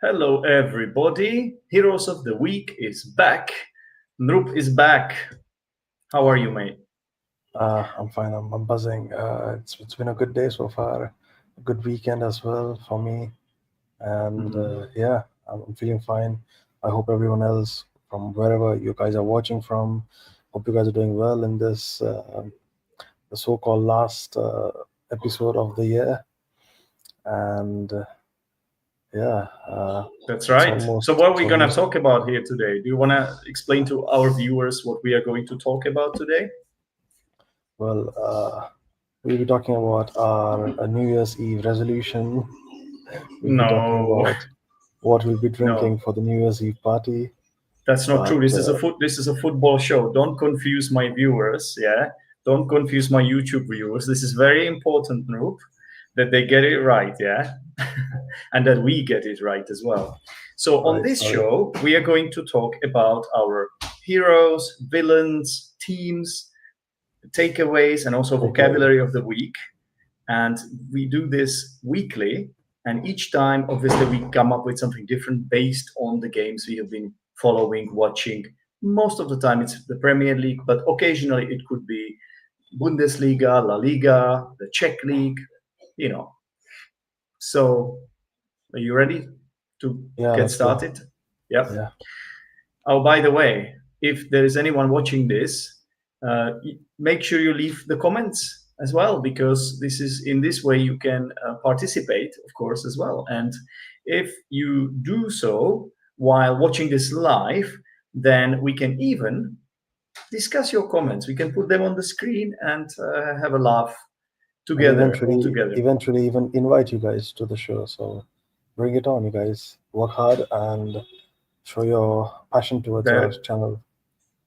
Hello, everybody. Heroes of the Week is back. Noop is back. How are you, mate? I'm fine. I'm buzzing. It's been a good day so far, a good weekend as well for me, and yeah, I'm feeling fine. I hope everyone else from wherever you guys are watching from, hope you guys are doing well in this the so-called last episode of the year, and yeah, That's it's right. So, almost what are it's we going to almost talk about here today? Do you want to explain to our viewers what we are going to talk about today? well. We'll be talking about our New Year's Eve resolution. We'll be talking No, about what we'll be no, drinking for the New Year's Eve party. that's not true. But This is a football show. Don't confuse my viewers. Yeah, don't confuse my YouTube viewers. This is very important, Noop, that they get it right. Yeah, and that we get it right as well. So on right, this sorry. show, we are going to talk about our heroes, villains, teams, takeaways, and also Takeaway. vocabulary of the week. And we do this weekly. And each time, obviously, we come up with something different based on the games we have been following, watching. Most of the time, it's the Premier League, but occasionally it could be Bundesliga, La Liga, the Czech League, you know. So, are you ready to Yeah, get let's go. started? Yep. Yeah, Oh, by the way, if there is anyone watching this, make sure you leave the comments as well, because this is in this way you can participate, of course, as well. And if you do so while watching this live, then we can even discuss your comments. We can put them on the screen and have a laugh and together, all eventually, together. eventually, even invite you guys to the show. So bring it on, you guys. Work hard and show your passion towards our There, channel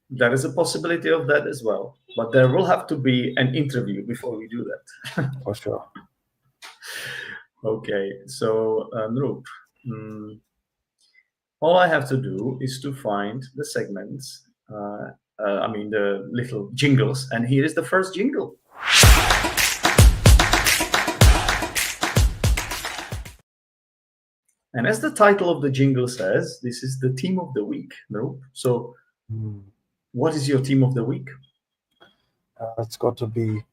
there is a possibility of that as well, but there will have to be an interview before we do that. for sure. Okay, so Noop, all I have to do is to find the segments. I mean the little jingles, and here is the first jingle. And as the title of the jingle says, this is the team of the week. Noop. So, what is your team of the week? It's got to be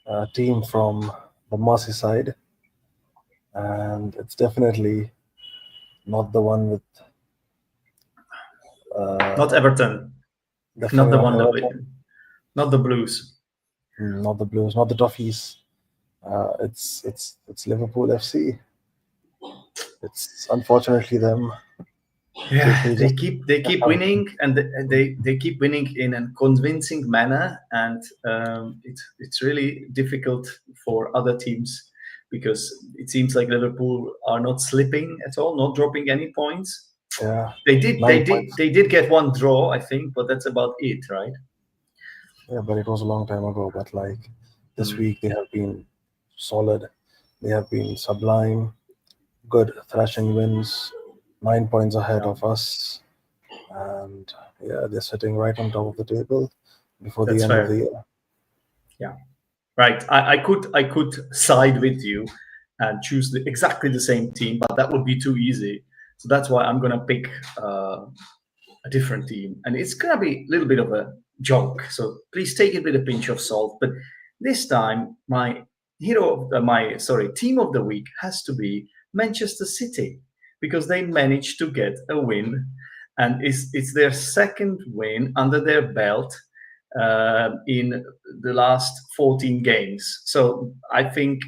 a team from the Merseyside, and it's definitely not the one with. Not Everton, not Definitely the not one that we, Everton. not the Blues. Not the Blues, not the Toffees. It's Liverpool FC. It's unfortunately them. Yeah, They they just keep have winning, and they keep winning in a convincing manner, and it's really difficult for other teams because it seems like Liverpool are not slipping at all, not dropping any points. yeah They did they 9 points. did they did get one draw, I think, but that's about it, right? Yeah, but it was a long time ago. But like this Mm. week, they have been solid. They have been sublime. Good thrashing wins. 9 points ahead Yeah, of us, and yeah, they're sitting right on top of the table before the that's end of the fair. year. Yeah, right. I could side with you and choose exactly the same team, but that would be too easy. So that's why I'm gonna pick a different team, and it's gonna be a little bit of a joke. So please take it with a pinch of salt. But this time, my team of the week has to be Manchester City because they managed to get a win, and it's their second win under their belt in the last 14 games. So I think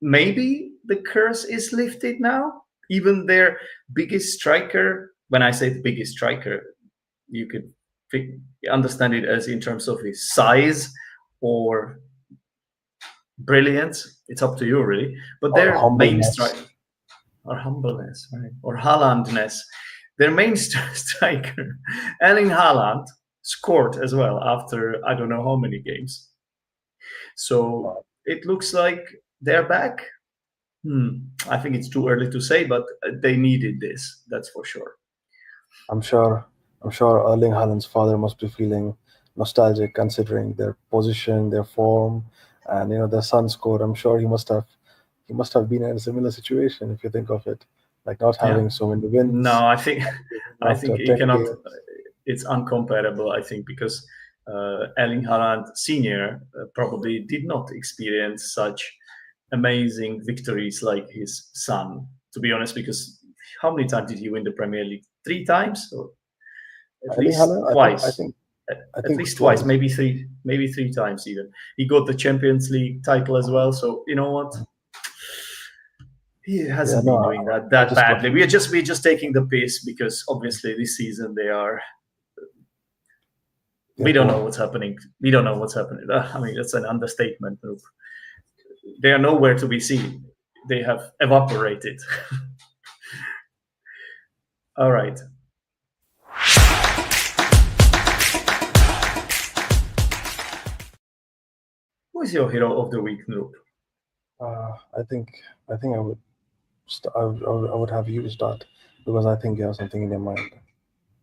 maybe the curse is lifted now. Even their biggest striker, when I say the biggest striker, you could understand it as in terms of his size or brilliance. It's up to you, really. But Or their main humbleness. striker, or humbleness, right? Or Haalandness, their main striker, Erling Haaland, scored as well after I don't know how many games. So it looks like they're back. I think it's too early to say, but they needed this. That's for sure. I'm sure. I'm sure Erling Haaland's father must be feeling nostalgic considering their position, their form, and their son scored. I'm sure he must have been in a similar situation if you think of it like not having so many wins. No, I think after he 10 cannot. games. It's uncomparable. I think because Erling Haaland Senior probably did not experience such amazing victories like his son. To be honest, because how many times did he win the Premier League? 3 times, or at Erling least Haaland, twice. I At think least twice, twice. maybe three times even. He got the Champions League title as well. So you know what? He hasn't been doing that I just got badly. We're just taking the piss because obviously this season they are. We don't know what's happening. We don't know what's happening. I mean, that's an understatement. They are nowhere to be seen. They have evaporated. All right. Who is your hero of the week, Noop? I think I would I would have you start because I think you have something in your mind.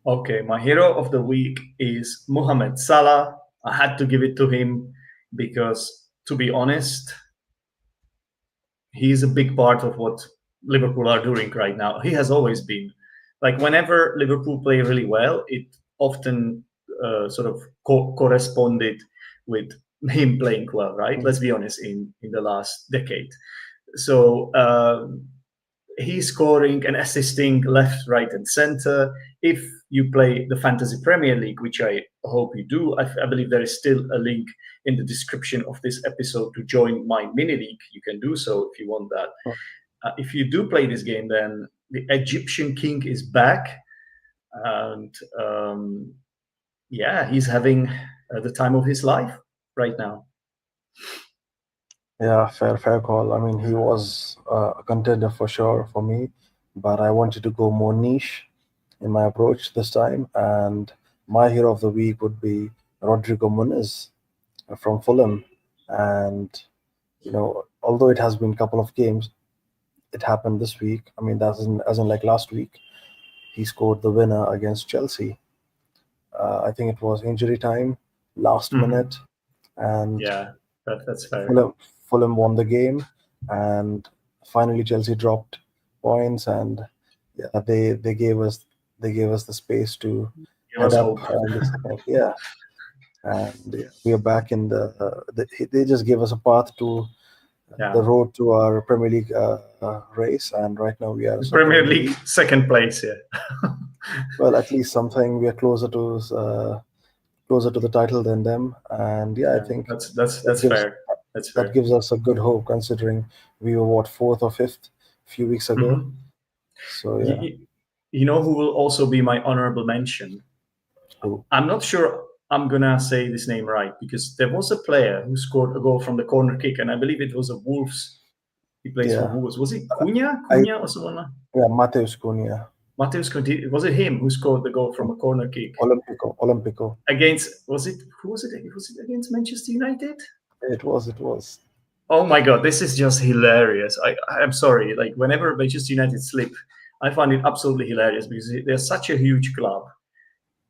Okay, my hero of the week is Mohamed Salah. I had to give it to him because, to be honest, he's a big part of what Liverpool are doing right now. He has always been. Like whenever Liverpool play really well, it often sort of corresponded with him playing well, right? Let's be honest, in the last decade. So he's scoring and assisting left, right, and center. If you play the Fantasy Premier League, which I hope you do, I believe there is still a link in the description of this episode to join my mini league. You can do so if you want that. If you do play this game, then the Egyptian king is back, and yeah, he's having the time of his life right now. Yeah, fair call. I mean, he was a contender for sure for me, but I wanted to go more niche in my approach this time, and my hero of the week would be Rodrigo Muniz from Fulham. And although it has been a couple of games, it happened this week. I mean, that's as in like last week, he scored the winner against Chelsea. I think it was injury time, last minute, and yeah, that's fair. Fulham won the game, and finally Chelsea dropped points, and yeah, they gave us the space to head up in the second. Yeah, and we are back in they just gave us a path to the road to our Premier League race, and right now we are Premier League second place. Yeah. Well, at least something. We are closer to the title than them, and yeah, I think that's fair. That's fair. That gives us a good hope, considering we were fourth or fifth a few weeks ago. So yeah. You know who will also be my honorable mention? Who? I'm not sure I'm gonna say this name right because there was a player who scored a goal from the corner kick, and I believe it was a Wolves. He plays for Wolves. Was it Cunha or someone? Yeah, Mateus Cunha. Mateus Cunha. Was it him who scored the goal from a corner kick? Olympico. Against who was it? Was it against Manchester United? It was. Oh my god, this is just hilarious. I'm sorry. Like whenever Manchester United slip, I find it absolutely hilarious because they're such a huge club.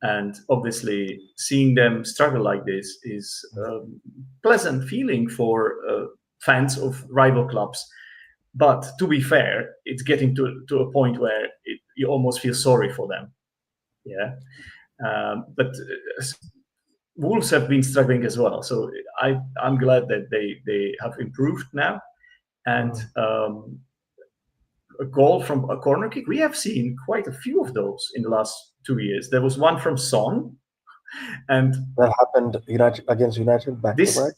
And obviously, seeing them struggle like this is a pleasant feeling for fans of rival clubs. But to be fair, it's getting to a point where you almost feel sorry for them. Yeah. But Wolves have been struggling as well. So I'm glad that they have improved now. And a goal from a corner kick, we have seen quite a few of those in the last 2 years. There was one from Son, and that happened against United back to back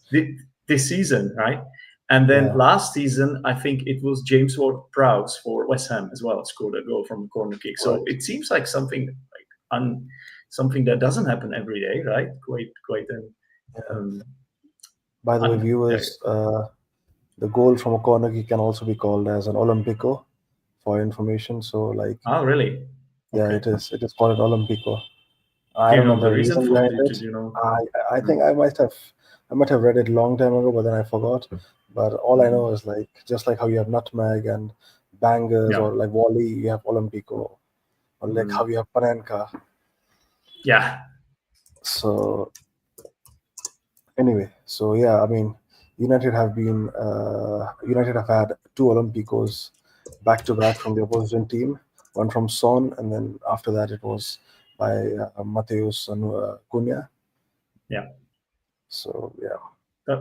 this season, right? And then last season, I think it was James Ward-Prowse for West Ham as well scored a goal from a corner kick. So it seems like something that doesn't happen every day, right? Quite an. By the way, viewers, the goal from a corner kick can also be called as an Olympico, for information. So like. Oh really? Yeah, okay. It is called an Olympico. I don't know the reason behind it. I think I might have read it a long time ago, but then I forgot. But all I know is like just like how you have nutmeg and bangers or like volley, you have Olympico, or like how you have panenka. Yeah. So anyway, so yeah, I mean, United have had 2 Olympicos back-to-back from the opposition team. One from Son, and then after that it was by Mateus Cunha. Yeah. So yeah.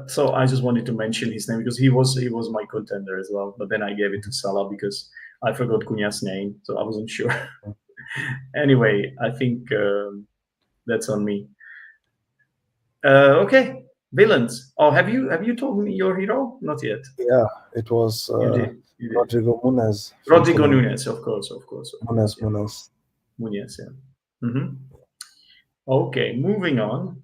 So I just wanted to mention his name because he was my contender as well. But then I gave it to Salah because I forgot Cunha's name, so I wasn't sure. Anyway, I think that's on me. Okay, villains. Oh, have you told me your hero? Not yet. Yeah, it was You did. Rodrigo Muniz. Rodrigo Nunez, of course. Muniz. Muniz, yeah. Okay, moving on.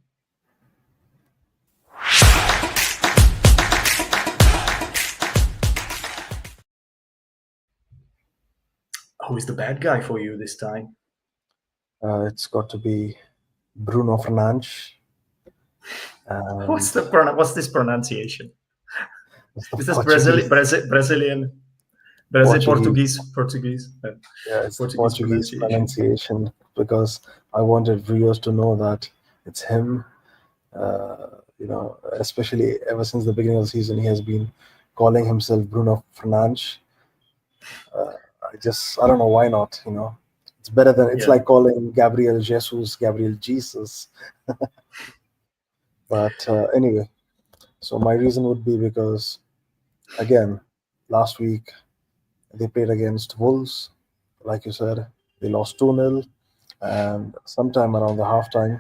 Who is the bad guy for you this time? It's got to be Bruno Fernandes. What's this pronunciation? Is this Brazilian? Portuguese. Yeah, it's Portuguese pronunciation because I wanted viewers to know that it's him. Especially ever since the beginning of the season, he has been calling himself Bruno Fernandes. I don't know why not. It's better than it's like calling Gabriel Jesus. But anyway, so my reason would be because, again, last week they played against Wolves. Like you said, they lost 2-0, and sometime around the halftime,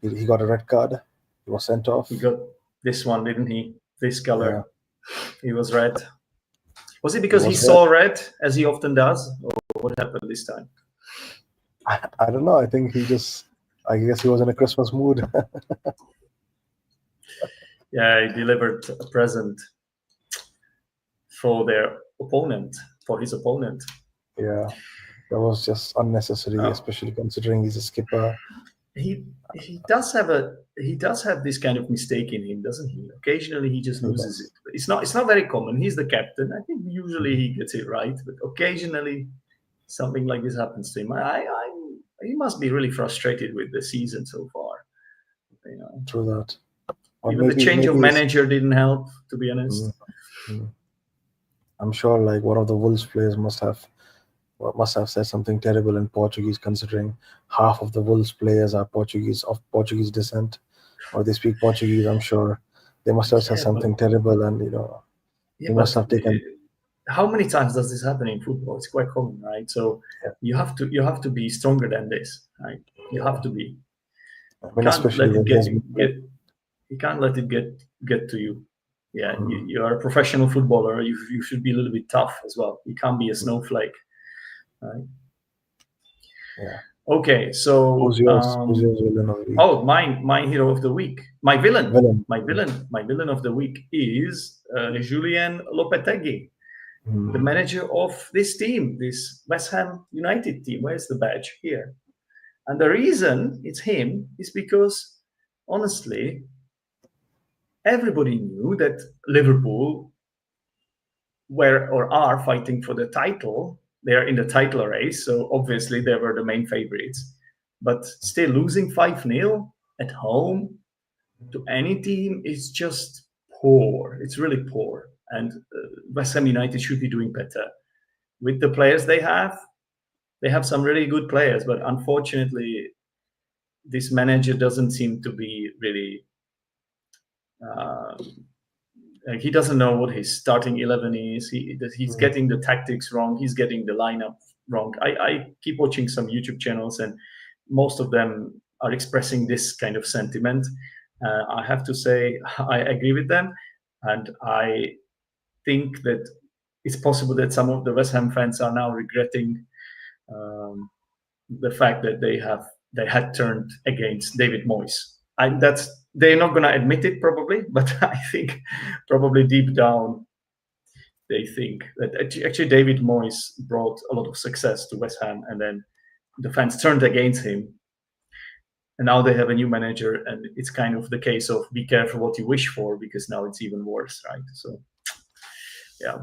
he got a red card. He was sent off. He got this one, didn't he? This color. Yeah. He was red. Was it because he saw red, as he often does, or what happened this time? I don't know. I think I guess he was in a Christmas mood. Yeah, he delivered a present for his opponent. Yeah, that was just unnecessary, especially considering he's a skipper. He does have this kind of mistake in him, doesn't he? Occasionally he just loses it. It's not very common. He's the captain. I think usually he gets it right, but occasionally something like this happens to him. He must be really frustrated with the season so far. True that. Or even the change of manager didn't help, to be honest. I'm sure like one of the Wolves players must have said something terrible in Portuguese, considering half of the Wolves players are of Portuguese descent, or they speak Portuguese. I'm sure they must have said something terrible, and they must have taken. How many times does this happen in football? It's quite common, right? So you have to be stronger than this, right? You have to be. I mean, especially you can't let it get to you. Yeah, you are a professional footballer. You should be a little bit tough as well. You can't be a snowflake, right? Yeah. Okay, so who's yours villain of the week? Oh, my hero of the week, my villain. My villain of the week is Julian Lopetegui, the manager of this team, this West Ham United team. Where's the badge? Here. And the reason it's him is because, honestly, everybody knew that Liverpool are fighting for the title. They're in the title race, so obviously they were the main favorites. But still, losing 5-0 at home to any team is just poor. It's really poor. And West Ham United should be doing better. With the players they have some really good players, but unfortunately, this manager doesn't seem to be really... he doesn't know what his starting 11 is. He's getting the tactics wrong. He's getting the lineup wrong. I keep watching some YouTube channels, and most of them are expressing this kind of sentiment. I have to say I agree with them, and I think that it's possible that some of the West Ham fans are now regretting the fact that they had turned against David Moyes. They're not going to admit it probably, but I think probably deep down they think that actually David Moyes brought a lot of success to West Ham, and then the fans turned against him. And now they have a new manager, and it's kind of the case of be careful what you wish for, because now it's even worse, right? So, yeah.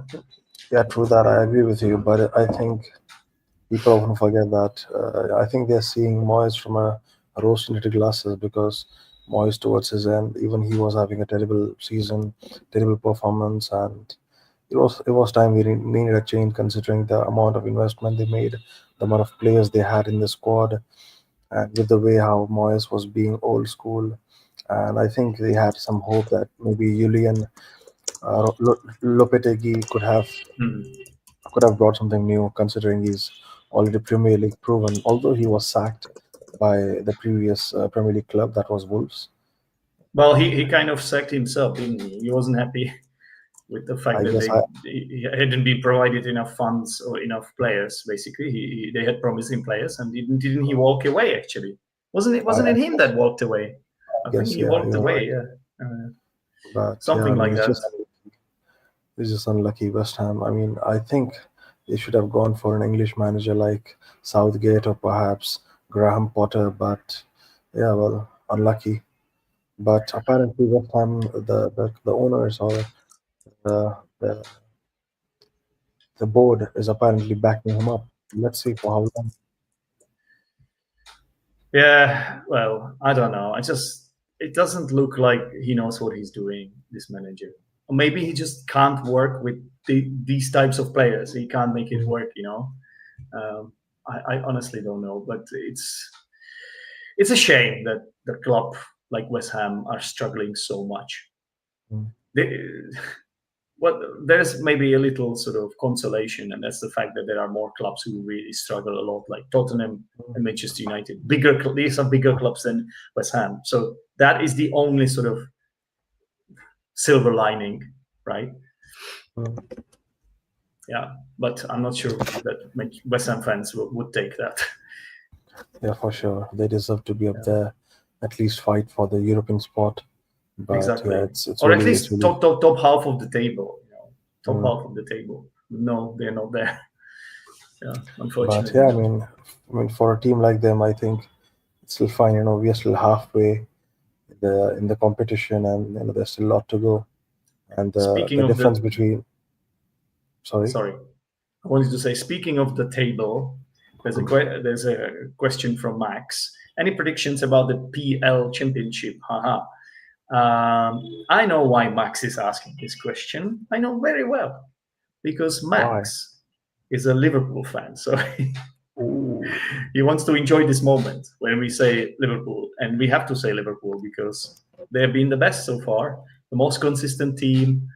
Yeah, true that. I agree with you, but I think people often forget that. I think they're seeing Moyes from a rose-tinted glasses, because Moyes towards his end, even he was having a terrible season, terrible performance, and it was time we needed a change, considering the amount of investment they made, the amount of players they had in the squad, and with the way how Moyes was being old school. And I think they had some hope that maybe Julian Lopetegui Hmm. could have brought something new, considering he's already Premier League proven. Although he was sacked by the previous Premier League club, that was Wolves. Well, he kind of sacked himself, didn't he? He wasn't happy with the fact I that guess he hadn't been provided enough funds or enough players. Basically, they had promising players, and didn't he walk away? Actually, wasn't I it him that walked away? I think guess he yeah, walked you're away. right. Yeah, But yeah, something I mean like that. it's just unlucky West Ham. I mean, I think they should have gone for an English manager like Southgate or perhaps Graham Potter. But yeah, well, unlucky. But apparently, West Ham, the owners or the board is apparently backing him up. Let's see for how long. Yeah, well, I don't know. It doesn't look like he knows what he's doing, this manager. Or maybe he just can't work with these types of players. He can't make it Mm, work. I honestly don't know, but it's a shame that the club like West Ham are struggling so much. mm, They, well, there's maybe a little sort of consolation, and that's the fact that there are more clubs who really struggle a lot, like Tottenham mm, and Manchester United. These are bigger clubs than West Ham, so that is the only sort of silver lining, right? mm. Yeah, but I'm not sure that West Ham fans would take that. Yeah, for sure. They deserve to be up Yeah, there, at least fight for the European spot. But yeah, exactly, it's or at really it's least really. top half of the table. Top Mm. half of the table. No, they're not there. Yeah, But unfortunately yeah, not. I mean, for a team like them, I think it's still fine. We are still halfway in the competition, and there's still a lot to go. And Speaking the of difference the, between, sorry, sorry, I wanted to say, speaking of the table, there's a question from Max. Any predictions about the PL Championship? Haha. I know why Max is asking this question. I know very well because why? Max is a Liverpool fan, so Ooh, he wants to enjoy this moment when we say Liverpool, and we have to say Liverpool because they have been the best so far, the most consistent team.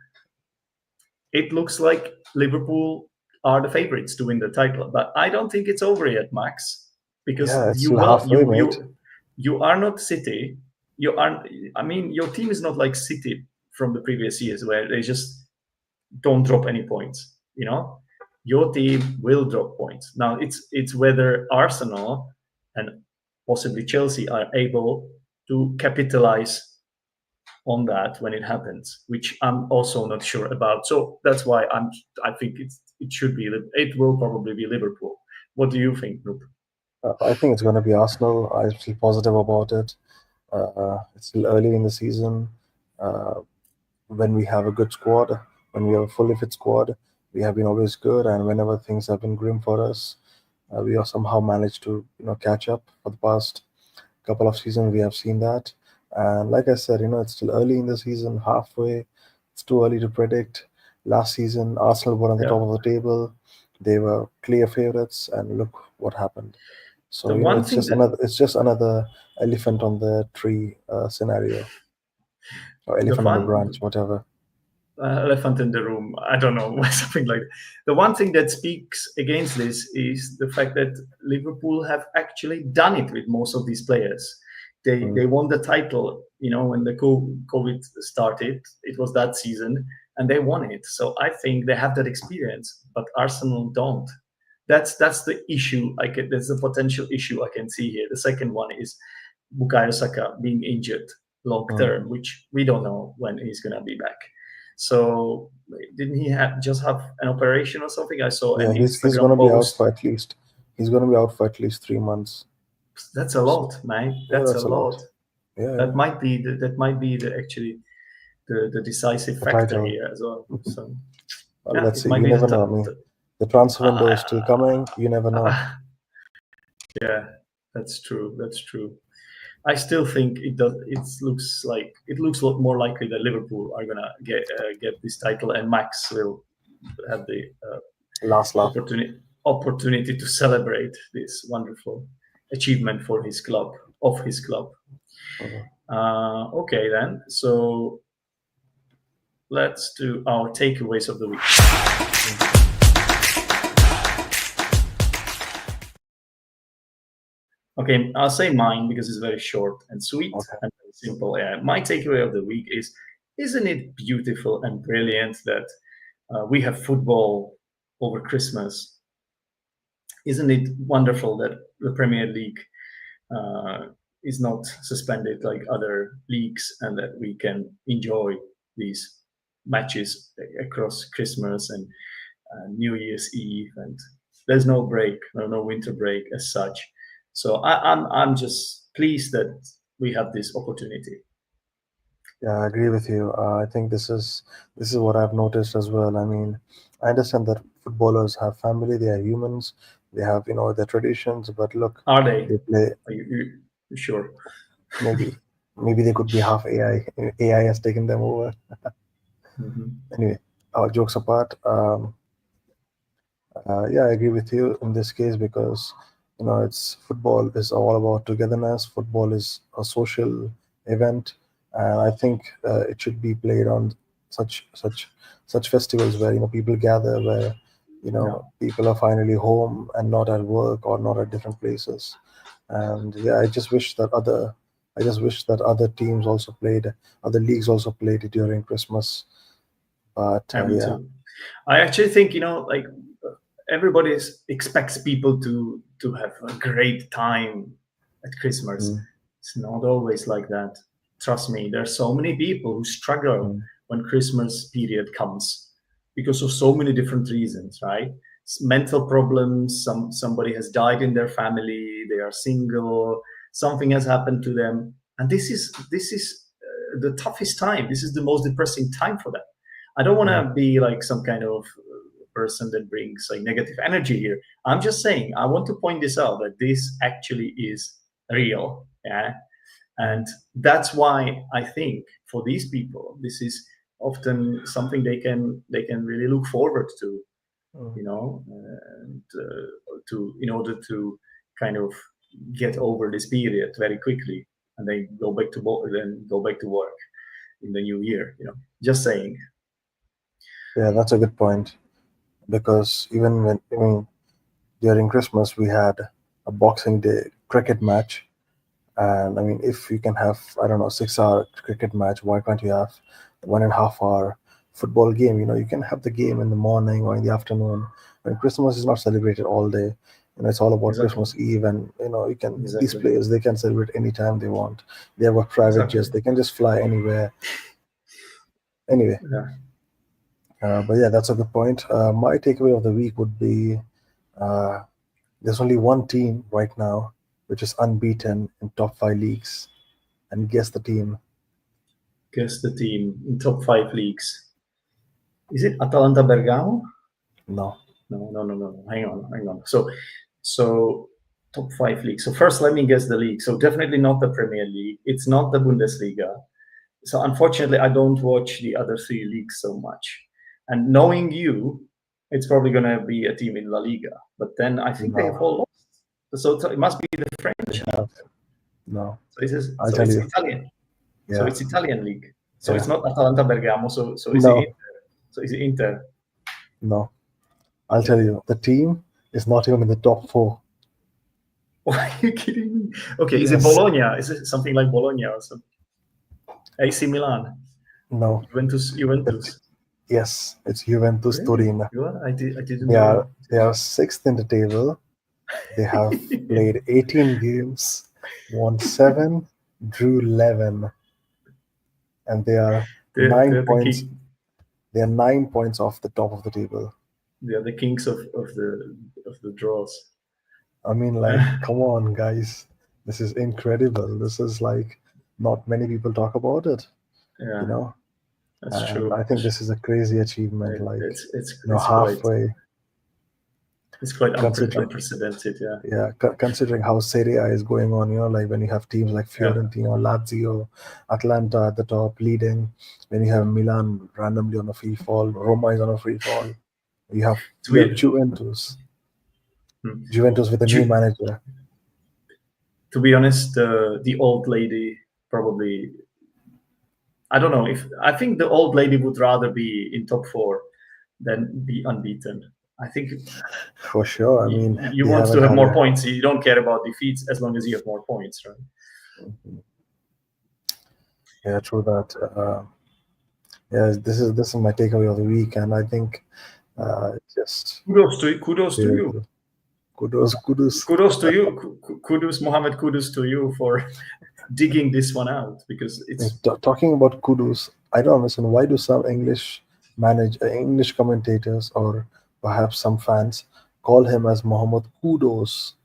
It looks like Liverpool are the favorites to win the title, but I don't think it's over yet, Max, because yeah, it's still halfway, mate. you are not City. You are. I mean, your team is not like City from the previous years where they just don't drop any points. Your team will drop points. Now it's whether Arsenal and possibly Chelsea are able to capitalize on that when it happens, which I'm also not sure about. So that's why I think it will probably be Liverpool. What do you think, Noop? I think it's going to be Arsenal. I feel positive about it. It's still early in the season. Uh, when we have a good squad, when we have a fully fit squad, we have been always good. And whenever things have been grim for us, we have somehow managed to catch up. For the past couple of seasons, we have seen that. And like I said, it's still early in the season, halfway. It's too early to predict. Last season, Arsenal were on the Yeah. top of the table. They were clear favorites, and look what happened. So The one it's thing just that another elephant on the tree scenario, or the elephant on the fun branch, whatever. elephant in the room. I don't know, something like that. The one thing that speaks against this is the fact that Liverpool have actually done it with most of these players. They Mm, won the title, when the COVID started. It was that season, and they won it. So I think they have that experience, but Arsenal don't. That's the issue. There's a potential issue I can see here. The second one is Bukayo Saka being injured long mm. term, which we don't know when he's gonna be back. So didn't he just have an operation or something? I saw an Yeah, he's Instagram gonna be out post. for at least he's gonna be out for at least 3 months. That's a So lot, man. yeah, That's a that's a lot. lot. Yeah, yeah. That might be the actually the decisive The factor title. here as well. So Well, yeah, let's it see. might You be never know. I mean, the transfer window is still coming. You never know. yeah, that's true. That's true. I still think it does. It looks a lot more likely that Liverpool are gonna get this title, and Max will. had the Last laugh. opportunity to celebrate this wonderful achievement for his club, of his club. Mhm. Okay, then. So let's do our takeaways of the week. Okay, I'll say mine because it's very short and sweet Okay. and very simple. My takeaway of the week is: isn't it beautiful and brilliant that we have football over Christmas? Isn't it wonderful that the Premier League uh, is not suspended like other leagues, and that we can enjoy these matches across Christmas and New Year's Eve, and there's no break, no winter break as such. So I'm just pleased that we have this opportunity. Yeah, I agree with you. I think this is what I've noticed as well. I mean, I understand that footballers have family, they are humans, they have their traditions. But look, Are they? they play. Are you sure? Maybe they could be half AI. AI has taken them over. Mhm. Anyway, jokes apart. Yeah, I agree with you in this case because it's football is all about togetherness. Football is a social event, and I think it should be played on such festivals where people gather, where Yeah, people are finally home and not at work or not at different places. And yeah, I just wish that other teams also played, other leagues also played it during Christmas. But me yeah. too. I actually think like everybody expects people to have a great time at Christmas. Mm, It's not always like that. Trust me, there are so many people who struggle mm, when Christmas period comes because of so many different reasons, right? Mental problems. Somebody has died in their family. They are single. Something has happened to them, and this is the toughest time. This is the most depressing time for them. I don't want mm, to be like some kind of person that brings like negative energy here. I'm just saying I want to point this out that this actually is real. Yeah. mm, And that's why I think for these people this is often something they can really look forward to, mm. and to in order to kind of get over this period very quickly, and then go back to work in the new year. Just saying. Yeah, that's a good point. Because even when during Christmas we had a Boxing Day cricket match, and I mean if you can have, I don't know, 6 hour cricket match, why can't you have 1.5 hour football game? You can have the game in the morning or in the afternoon. When Christmas is not celebrated all day, it's all about Exactly. Christmas Eve, and you can these Exactly. players, they can celebrate anytime they want. They have a private Exactly. jets, they can just fly anywhere. Anyway, Yeah. but yeah, that's a good point. My takeaway of the week would be uh, there's only one team right now which is unbeaten in top five leagues, and guess the team. Guess the team in top five leagues. Is it Atalanta Bergamo? No, No, no, no, no. Hang on. So top five leagues. So first, let me guess the league. So definitely not the Premier League. It's not the Bundesliga. So unfortunately, I don't watch the other three leagues so much. And knowing you, it's probably going to be a team in La Liga. But then I think they have no, all lost. So it must be the they French league. have no. So it's I'll so tell it's you. Italian. So Yeah, it's Italian league. So yeah. it's not Atalanta Bergamo. So is it? No, So is it Inter? no. I'll tell you. The team is not even in the top four. Why are you kidding me? Okay, is it Yes, Bologna? Is it something like Bologna or something? AC Milan, no. Juventus, It's Juventus. yes, it's Juventus Really? Turin. You are? I didn't They are know. they are sixth in the table. They have played 18 games, won seven, drew 11, and they are they're, nine they're the points. king. They are 9 points off the top of the table. They're the kings of the draws. I mean, like, come on, guys. This is incredible. This is like not many people talk about it, you Yeah, know. that's And I true. think this is a crazy achievement. Like, It's it's it's quite halfway, it's quite considering unprecedented. Yeah, yeah, considering how Serie A is going on, like when you have teams like yeah, Fiorentina, Lazio, Atlanta at the top leading, when you have Milan randomly on a free fall, Roma is on a free fall. You have To Juventus. Hmm. Juventus with a new manager. To be honest, the old lady probably. I don't know if I think the old lady would rather be in top four than be unbeaten. I think For sure. I mean, you they want to haven't have had more a. points. You don't care about defeats as long as you have more points, right? Yeah, true that. Yeah, this is my takeaway of the week, and I think just Kudos to yeah, you. kudos. Kudos to you. Kudos, Mohammed. Kudos to you for digging this one out because it's. Talking about kudos, I don't understand why do some English commentators or perhaps some fans call him as Muhammad Kudos.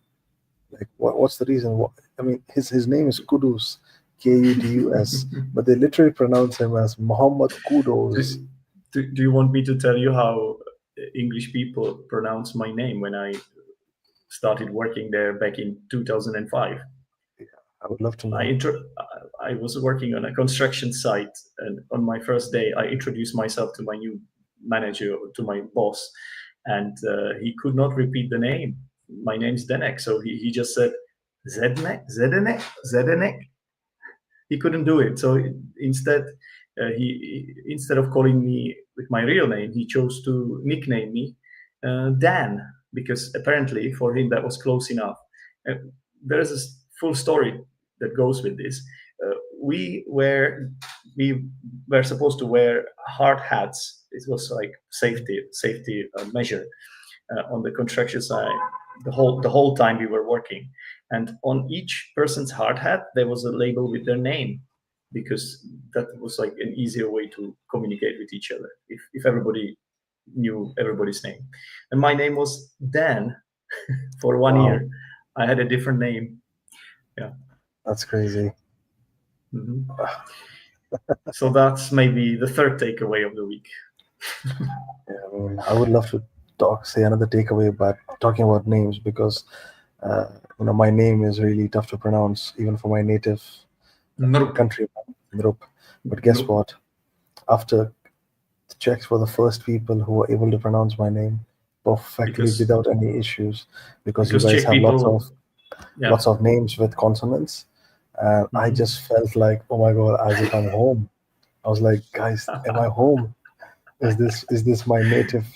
Like, what's the reason? I mean, his name is Kudus, Kudus, but they literally pronounce him as Muhammad Kudos. Do you want me to tell you how English people pronounce my name when I started working there back in 2005? I would love to know. I was working on a construction site, and on my first day, I introduced myself to my new manager, to my boss, and he could not repeat the name. My name's Denek, so he just said Zdenek. He couldn't do it. So instead of calling me with my real name, he chose to nickname me Dan, because apparently for him that was close enough. Uh, there's a full story that goes with this. Uh, we were we were supposed to wear hard hats. It was like safety measure on the construction side the whole time we were working. And on each person's hard hat there was a label with their name, because that was like an easier way to communicate with each other if everybody knew everybody's name. And my name was Dan for 1 year. I had a different name. Yeah. That's crazy. Mm-hmm. So that's maybe the third takeaway of the week. Yeah, I mean, I would love to say another takeaway about talking about names, because my name is really tough to pronounce even for my native country, Nrup. But guess what? After the Czechs were the first people who were able to pronounce my name perfectly without any issues, because you guys Czech have people, lots of names with consonants, and I just felt like, oh my god, as if I'm home. I was like, guys, am I home? Is this my native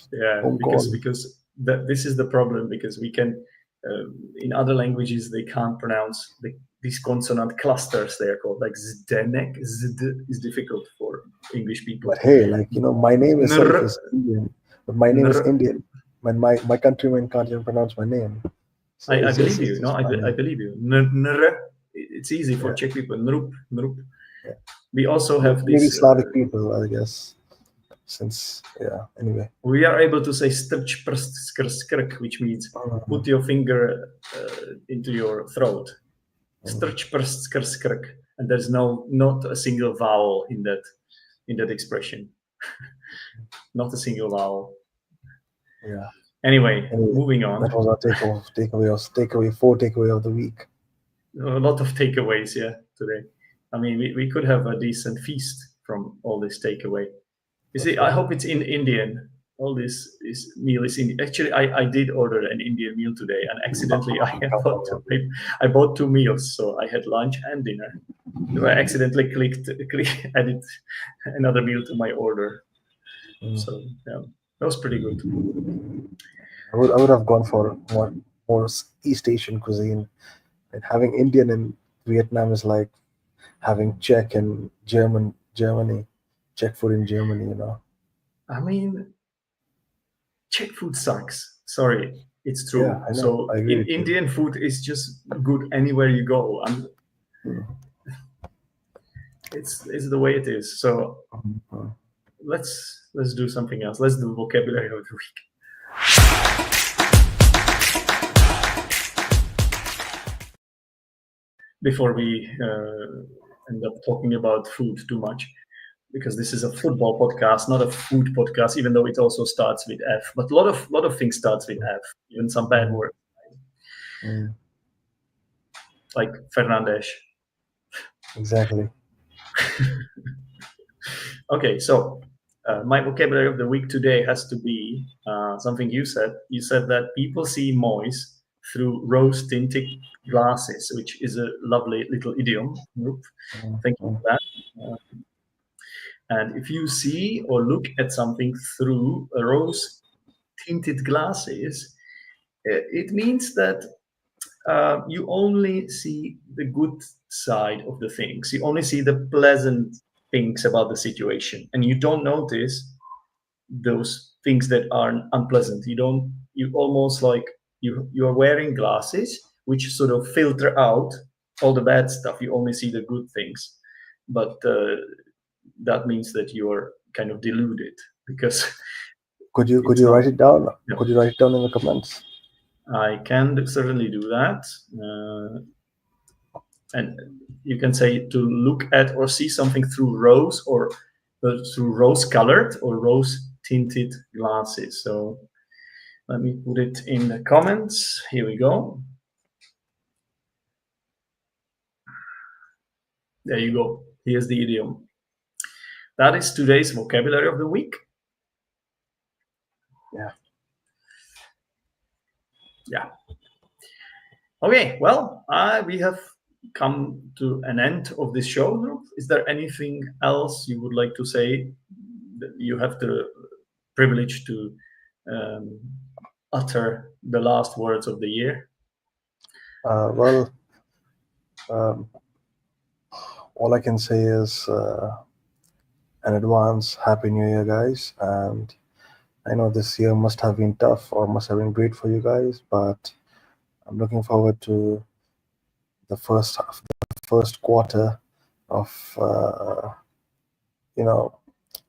home because this is the problem, because we can in other languages they can't pronounce these consonant clusters, they're called, like Zdenek. Zd is difficult for English people. But hey, my name itself is Indian, but my name is Indian. My countrymen can't even pronounce my name. So I believe you. No, I believe you. It's easy for Czech people. Nrup. Yeah. We also have maybe this Slavic people, I guess. Anyway, we are able to say strč prst skrz krk, which means put your finger into your throat. Strč prst skrz krk, and there's not a single vowel in that expression. Not a single vowel. Yeah. Anyway, moving on. That was our takeaway of the week. A lot of takeaways, today. I mean, we could have a decent feast from all this takeaway. You see, I hope it's in Indian. All this meal is Indian. Actually, I did order an Indian meal today, and accidentally I bought 2 meals. So I had lunch and dinner. So I accidentally added another meal to my order. So yeah, that was pretty good. I would have gone for more East Asian cuisine. And having Indian in Vietnam is like having Czech in Germany. Czech food in Germany, I mean, Czech food sucks. Sorry, it's true. Yeah, I know. So Indian food is just good anywhere you go. It's the way it is. So let's do something else. Let's do vocabulary of the week. Before we end up talking about food too much, because this is a football podcast, not a food podcast, even though it also starts with F. But a lot of things starts with F, even some bad words. Like Fernandes. Exactly. Okay, so My vocabulary of the week today has to be something you said. You said that people see Moyes through rose-tinted glasses, which is a lovely little idiom. Thank you for that. And if you see or look at something through a rose-tinted glasses, it means that you only see the good side of the things. You only see the pleasant things about the situation, and you don't notice those things that are unpleasant. You almost like you are wearing glasses which sort of filter out all the bad stuff. You only see the good things, but that means that you are kind of deluded because Could you write it down? Yeah. Could you write it down in the comments? I can certainly do that. And you can say to look at or see something through rose or through rose-colored or rose-tinted glasses. So let me put it in the comments. Here we go. There you go. Here's the idiom. That is today's vocabulary of the week. Yeah. Yeah. Okay, well, we have come to an end of this show. Is there anything else you would like to say? You have the privilege to utter the last words of the year. Well, all I can say is an advance Happy New Year, guys. And I know this year must have been tough or must have been great for you guys, but I'm looking forward to the first quarter of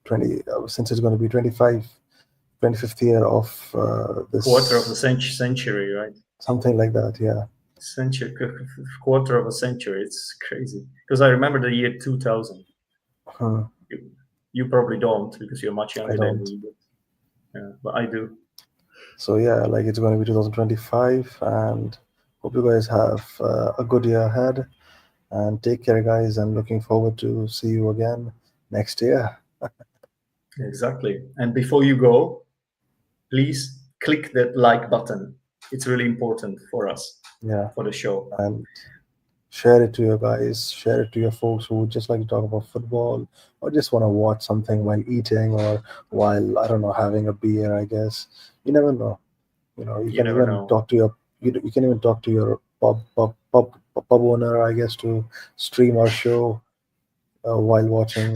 20 since it's going to be 25th year of this quarter of a century, right? Something like that, yeah. Quarter of a century. It's crazy because I remember the year 2000. You probably don't because you're much younger than me, but I do. So yeah, like it's going to be 2025, and hope you guys have a good year ahead. And take care, guys. I'm looking forward to see you again next year. Exactly. And before you go, please click that like button. It's really important for us. Yeah. For the show. And share it to your guys. Share it to your folks who would just like to talk about football or just want to watch something while eating or while, I don't know, having a beer, I guess. You never know. You can even talk to your you can even talk to your pub owner, I guess, to stream our show while watching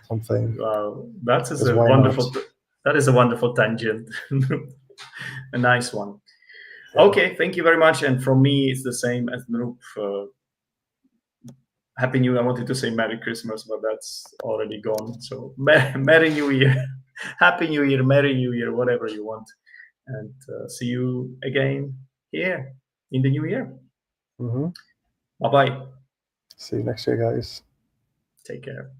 something. Wow, that is a wonderful tangent. A nice one. Yeah. Okay, thank you very much. And from me, it's the same as Noop. Happy New Year. I wanted to say Merry Christmas, but that's already gone. So Merry New Year, Happy New Year, Merry New Year, whatever you want. And see you again here in the new year. Mm-hmm. Bye-bye. See you next year, guys. Take care.